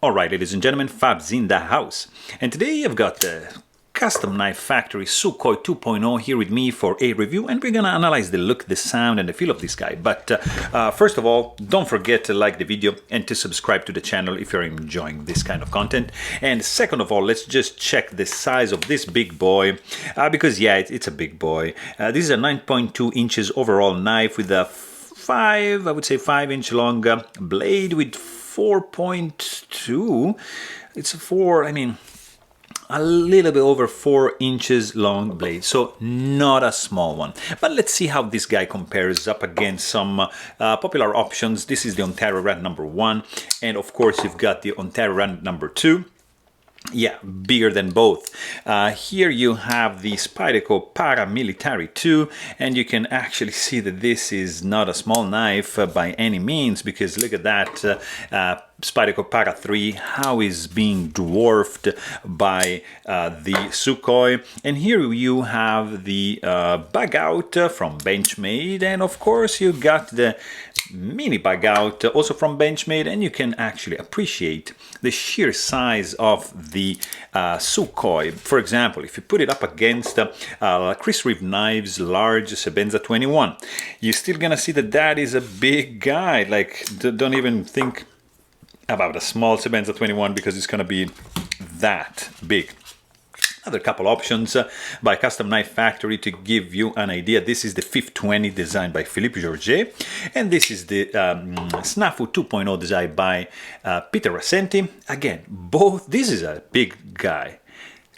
Alright, ladies and gentlemen, Fab's in the house. And today I've got the Custom Knife Factory Sukhoi 2.0 here with me for a review, and we're gonna analyze the look, the sound, and the feel of this guy. But first of all, don't forget to like the video and to subscribe to the channel if you're enjoying this kind of content. And second of all, let's just check the size of this big boy, because yeah, it's a big boy. This is a 9.2 inches overall knife with a 5-inch long blade with 4.2. It's a little bit over 4 inches long blade, so not a small one. But let's see how this guy compares up against some popular options. This is the Ontario Rat number 1, and of course you've got the Ontario Rat number 2. Yeah, bigger than both. Here you have the Spyderco Paramilitary 2, and you can actually see that this is not a small knife by any means, because look at that Spyderco Para 3, how is being dwarfed by the Sukhoi. And here you have the bug out from Benchmade, and of course you got the mini bug out also from Benchmade, and you can actually appreciate the sheer size of the Sukhoi. For example, if you put it up against Chris Reeve Knives large Sebenza 21, you're still gonna see that that is a big guy. Like, don't even think about a small Sebenza 21 because it's gonna be that big. Other couple options by Custom Knife Factory to give you an idea. This is the 520 designed by Philippe Georget, and this is the Snafu 2.0 designed by Peter Rassenti. Again, both, this is a big guy.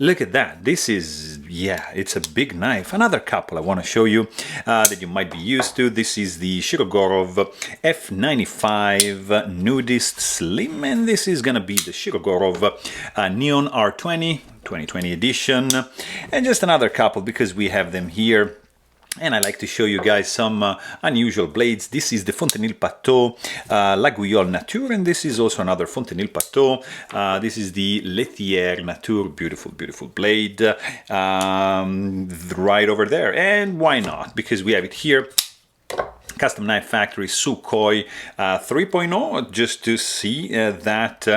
Look at that. This is, yeah, it's a big knife. Another couple I want to show you that you might be used to. This is the Shirogorov F95 Nudist Slim, and this is going to be the Shirogorov Neon R20 2020 edition. And just another couple because we have them here. And I like to show you guys some unusual blades. This is the Fontenil Pateau La Guyole Nature, and this is also another Fontenil Pateau. This is the Lethière Nature, beautiful, beautiful blade, right over there. And why not? Because we have it here. Custom Knife Factory Sukhoi 3.0, just to see that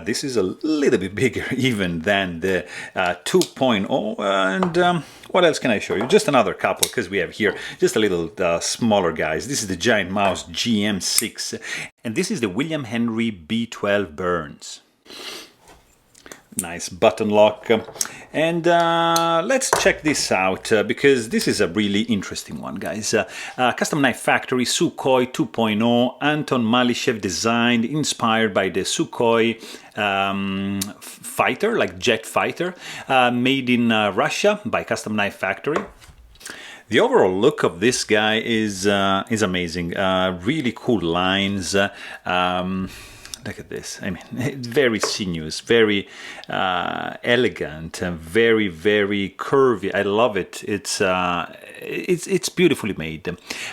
this is a little bit bigger even than the 2.0. And what else can I show you? Just another couple, because we have here just a little smaller guys. This is the Giant Mouse GM6, and this is the William Henry B12 Burns. Nice button lock. And let's check this out because this is a really interesting one, guys. Custom Knife Factory Sukhoi 2.0, Anton Malishev designed, inspired by the Sukhoi fighter, like jet fighter, made in Russia by Custom Knife Factory. The overall look of this guy is amazing. Really cool lines. Look at this. I mean, it's very sinuous, very elegant, very, very curvy. I love it. It's beautifully made.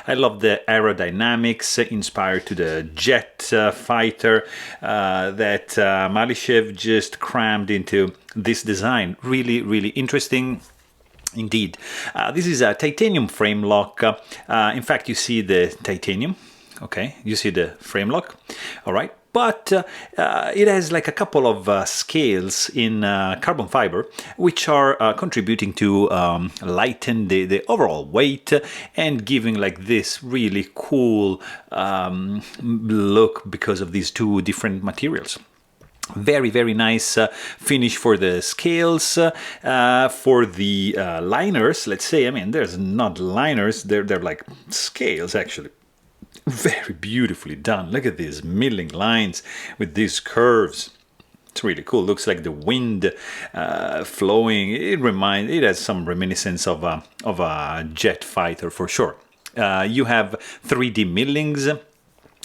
I love the aerodynamics inspired to the jet fighter that Malishev just crammed into this design. Really, really interesting. Indeed. This is a titanium frame lock. In fact, you see the titanium. Okay, you see the frame lock. All right. But it has like a couple of scales in carbon fiber, which are contributing to lighten the overall weight and giving like this really cool look because of these two different materials. Very, very nice finish for the scales. For the liners, let's say, I mean, there's not liners, they're like scales actually. Very beautifully done. Look at these milling lines with these curves. It's really cool. Looks like the wind flowing. It has some reminiscence of a jet fighter for sure. You have 3D millings.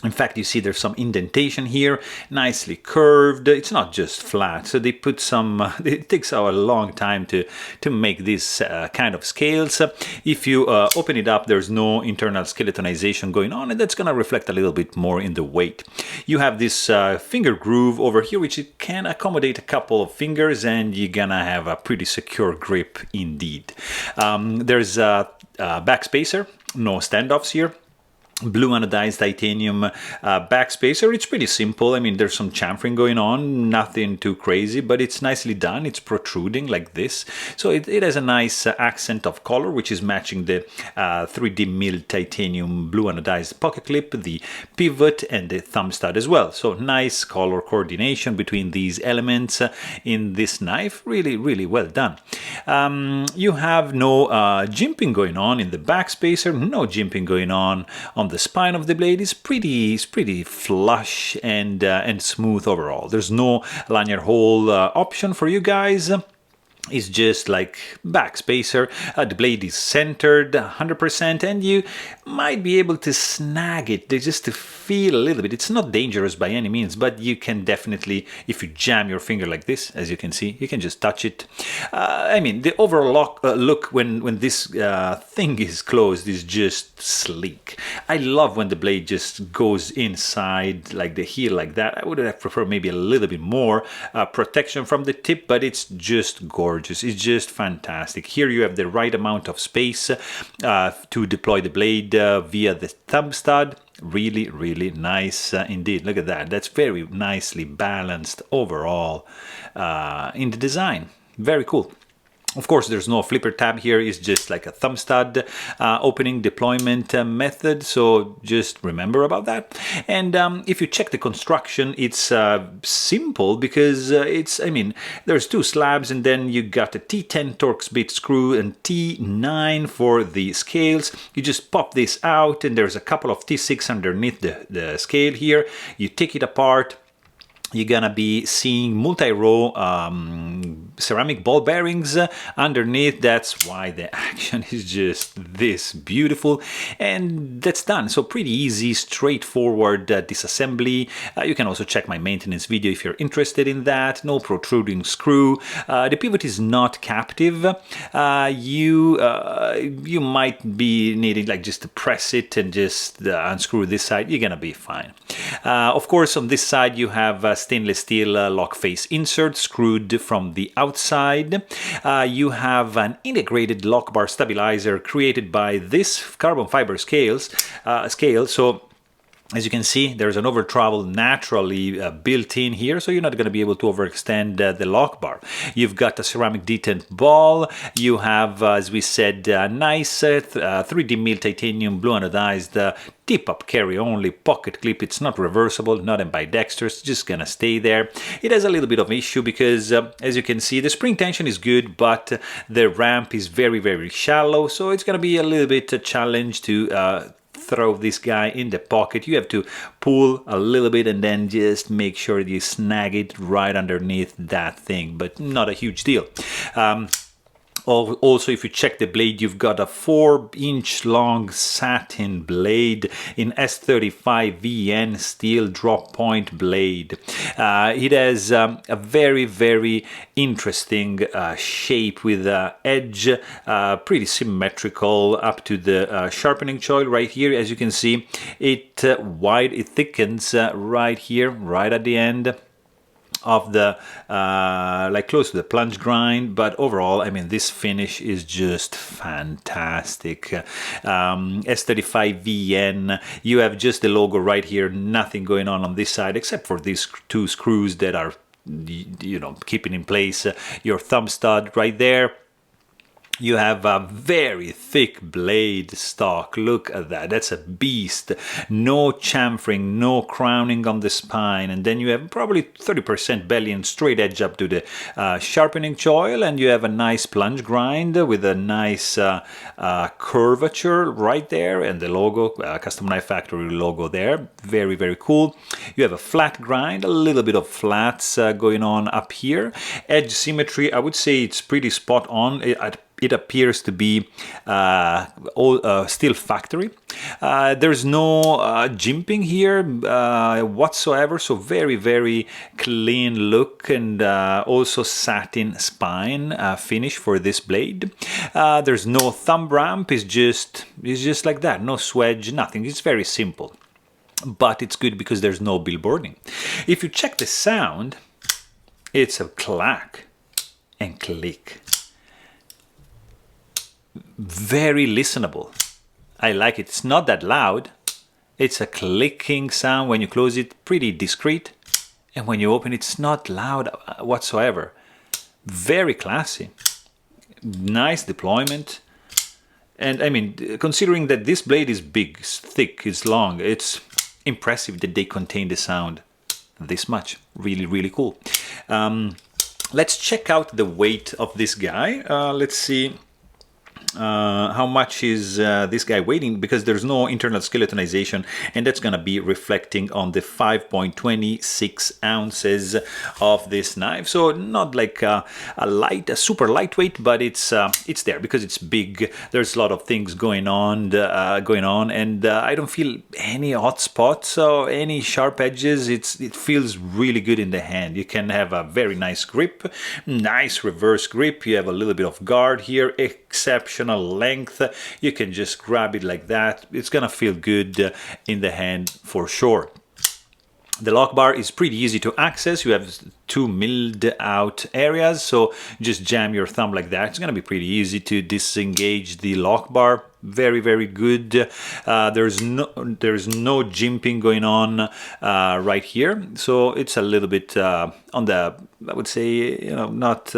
In fact, you see there's some indentation here, nicely curved. It's not just flat, so they put some, it takes a long time to make these kind of scales. If you open it up, there's no internal skeletonization going on, and that's gonna reflect a little bit more in the weight. You have this finger groove over here, which it can accommodate a couple of fingers, and you're gonna have a pretty secure grip indeed. There's a back spacer, no standoffs here. blue anodized titanium backspacer. It's pretty simple. I mean, there's some chamfering going on, nothing too crazy, but it's nicely done. It's protruding like this. So it has a nice accent of color, which is matching the 3D milled titanium blue anodized pocket clip, the pivot, and the thumb stud as well. So nice color coordination between these elements in this knife. Really, really well done. You have no jimping going on in the backspacer, no jimping going on the spine of the blade. Is pretty flush and smooth overall. There's no lanyard hole option for you guys. Is just like backspacer. The blade is centered 100%, and you might be able to snag it just to feel a little bit. It's not dangerous by any means, but you can definitely, if you jam your finger like this, as you can see, you can just touch it. I mean, the overall look when this thing is closed is just sleek. I love when the blade just goes inside like the heel like that. I would have preferred maybe a little bit more protection from the tip, but it's just gorgeous. It's just fantastic. Here you have the right amount of space to deploy the blade via the thumb stud. Really, really nice indeed. Look at that. That's very nicely balanced overall in the design. Very cool. Of course, there's no flipper tab here. It's just like a thumb stud opening deployment method. So just remember about that. And if you check the construction, it's simple because I mean, there's two slabs, and then you got a T10 Torx bit screw and T9 for the scales. You just pop this out, and there's a couple of T6 underneath the scale here. You take it apart. You're gonna be seeing multi-row ceramic ball bearings underneath. That's why the action is just this beautiful, and that's done. So pretty easy, straightforward disassembly. You can also check my maintenance video if you're interested in that. No protruding screw. The pivot is not captive. You might be needing like just to press it and just unscrew this side. You're gonna be fine. Of course, on this side you have stainless steel lock face insert screwed from the outside. You have an integrated lock bar stabilizer created by this carbon fiber scale. So as you can see, there's an over travel naturally built in here, so you're not going to be able to overextend the lock bar. You've got a ceramic detent ball. You have, as we said, nice 3D milled titanium blue anodized tip-up carry-only pocket clip. It's not reversible, not ambidextrous, it's just gonna stay there. It has a little bit of issue because, as you can see, the spring tension is good, but the ramp is very, very shallow, so it's gonna be a little bit a challenge to throw this guy in the pocket. You have to pull a little bit and then just make sure you snag it right underneath that thing, but not a huge deal. Also, if you check the blade, you've got a 4-inch long satin blade in S35 VN steel drop point blade. It has a very, very interesting shape with edge, pretty symmetrical up to the sharpening choil right here. As you can see, it thickens right here, right at the end of the like close to the plunge grind, but overall, I mean, this finish is just fantastic. S35 VN, you have just the logo right here, nothing going on this side except for these two screws that are, you know, keeping in place your thumb stud right there. You have a very thick blade stock. Look at that. That's a beast. No chamfering, no crowning on the spine. And then you have probably 30% belly and straight edge up to the sharpening choil. And you have a nice plunge grind with a nice curvature right there. And the logo, Custom Knife Factory logo there. Very, very cool. You have a flat grind, a little bit of flats going on up here. Edge symmetry, I would say it's pretty spot on. It appears to be still factory. There's no jimping here whatsoever, so very, very clean look, and also satin spine finish for this blade. There's no thumb ramp, it's just like that, no swedge, nothing. It's very simple, but it's good because there's no billboarding. If you check the sound, it's a clack and click. Very listenable. I like it. It's not that loud, It's a clicking sound when you close it, pretty discreet. And when you open it, it's not loud whatsoever. Very classy. Nice deployment. And I mean, considering that this blade is big, it's thick, it's long, it's impressive that they contain the sound this much. Really, really cool. Let's check out the weight of this guy. Let's see how much is this guy weighing, because there's no internal skeletonization, and that's gonna be reflecting on the 5.26 ounces of this knife. So not like a super lightweight, but it's there because it's big. There's a lot of things going on, and I don't feel any hot spots or any sharp edges. It feels really good in the hand. You can have a very nice grip, nice reverse grip. You have a little bit of guard here, exceptional length. You can just grab it like that. It's gonna feel good in the hand for sure. The lock bar is pretty easy to access. You have two milled out areas, so just jam your thumb like that. It's gonna be pretty easy to disengage the lock bar. Very, very good. There's no jimping going on right here, so it's a little bit on the, I would say, not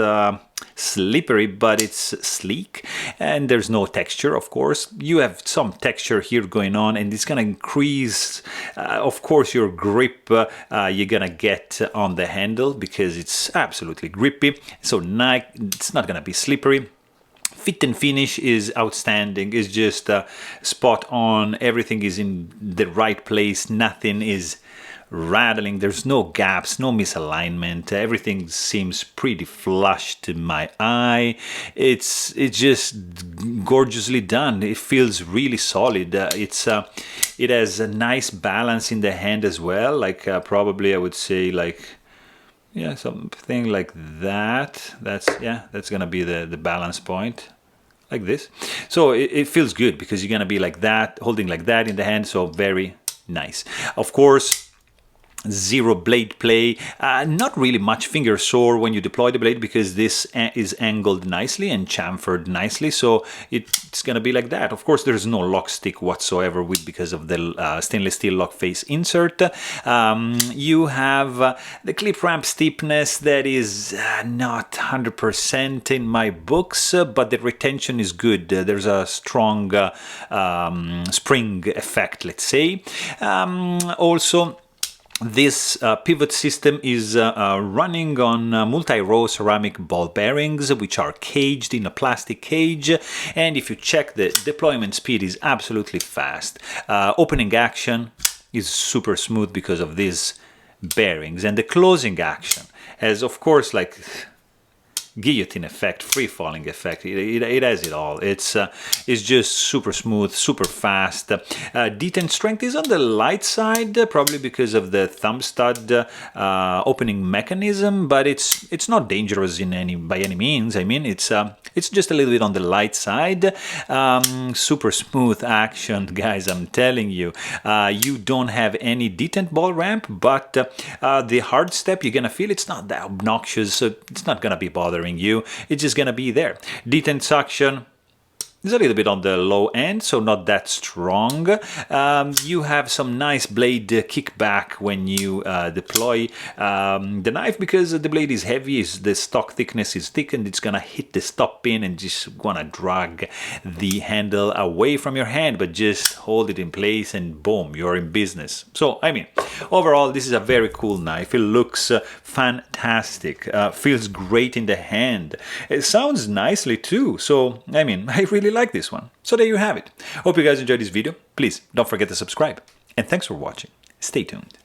slippery, but it's sleek, and there's no texture. Of course, you have some texture here going on, and it's gonna increase, of course, your grip you're gonna get on the handle, because it's absolutely grippy. So it's not gonna be slippery. Fit and finish is outstanding. It's just spot on. Everything is in the right place. Nothing is rattling. There's no gaps, no misalignment. Everything seems pretty flush to my eye. It's just gorgeously done. It feels really solid. It has a nice balance in the hand as well. Like probably I would say like, yeah, something like that. That's gonna be the balance point, like this. So it feels good because you're gonna be like that, holding like that in the hand. So very nice. Of course, zero blade play, not really much finger sore when you deploy the blade, because this is angled nicely and chamfered nicely, so it's gonna be like that. Of course, there's no lock stick whatsoever because of the stainless steel lock face insert. You have the clip ramp steepness that is not 100% in my books, but the retention is good. There's a strong spring effect, let's say. Also, this pivot system is running on multi-row ceramic ball bearings, which are caged in a plastic cage, and if you check, the deployment speed is absolutely fast. Opening action is super smooth because of these bearings, and the closing action has, of course, like guillotine effect, free-falling effect. It has it all. It's just super smooth, super fast. Detent strength is on the light side, probably because of the thumb stud opening mechanism, but it's not dangerous by any means. I mean, it's just a little bit on the light side. Super smooth action, guys. I'm telling you. You don't have any detent ball ramp, but the hard step, you're gonna feel it's not that obnoxious, so it's not gonna be bothering you. It's just gonna be there. Detent suction is a little bit on the low end, so not that strong. You have some nice blade kickback when you deploy the knife, because the blade is heavy, the stock thickness is thick, and it's gonna hit the stop pin and just wanna drag the handle away from your hand, but just hold it in place and boom, you're in business. So, I mean, overall, this is a very cool knife. It looks fantastic, feels great in the hand. It sounds nicely too, so, I mean, I really like this one. So there you have it. Hope you guys enjoyed this video. Please don't forget to subscribe. And thanks for watching. Stay tuned.